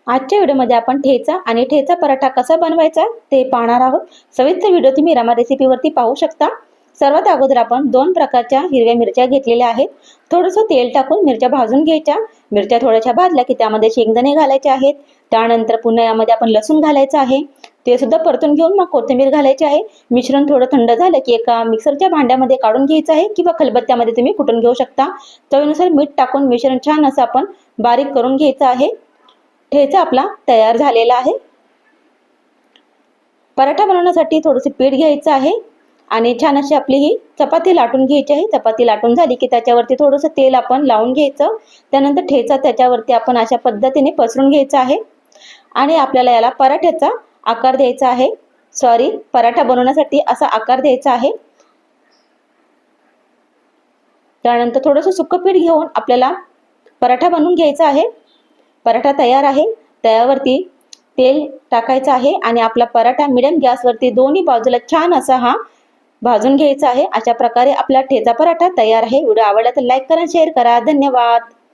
आजच्या व्हिडिओमध्ये आपण ठेचा आणि ठेचा पराठा कसा बनवायचा ते पाहणार आहोत। सविस्तर व्हिडिओ तुम्ही रमा रेसिपीवरती पाहू शकता। सर्वात अगोदर आपण दोन प्रकारच्या हिरव्या मिरच्या घेतलेल्या आहेत। थोडंसं तेल टाकून मिरच्या भाजून घ्यायच्या। मिरच्या थोड्याशा भाजल्या की त्यामध्ये शेंगदाणे घालायचे आहेत। त्यानंतर पुन्हा यामध्ये आपण लसूण घालायचं आहे, ते सुद्धा परतून घेऊन मग कोथिंबीर घालायची आहे। मिश्रण थोडं थंड झालं की एका मिक्सरच्या भांड्यामध्ये काढून घ्यायचं आहे किंवा खलबत्त्यामध्ये तुम्ही कुटून घेऊ शकता। चवीनुसार मीठ टाकून मिश्रण छान असं आपण बारीक करून घ्यायचं आहे। ठेचा आपला तयार झालेला आहे। पराठा बनवण्यासाठी थोडंसं पीठ घ्यायचं आहे आणि छान अशी आपली ही चपाती लाटून घ्यायची आहे। चपाती लाटून झाली की त्याच्यावरती थोडंसं तेल आपण लावून घ्यायचं। त्यानंतर ठेचा त्याच्यावरती आपण अशा पद्धतीने पसरून घ्यायचा आहे आणि आपल्याला याला पराठ्याचा आकार द्यायचा आहे। पराठा बनवण्यासाठी असा आकार द्यायचा आहे। त्यानंतर थोडंसं सुक्क पीठ घेऊन आपल्याला पराठा बनवून घ्यायचा आहे। पराठा तयार आहे। त्यावरती तेल टाकायचं आहे आणि आपला पराठा मीडियम गॅसवरती दोन्ही बाजूला छान असा हा भाजून घ्यायचा आहे। अशा प्रकारे आपला ठेचा पराठा तयार आहे। व्हिडिओ आवडला तर लाईक करा, शेअर करा। धन्यवाद।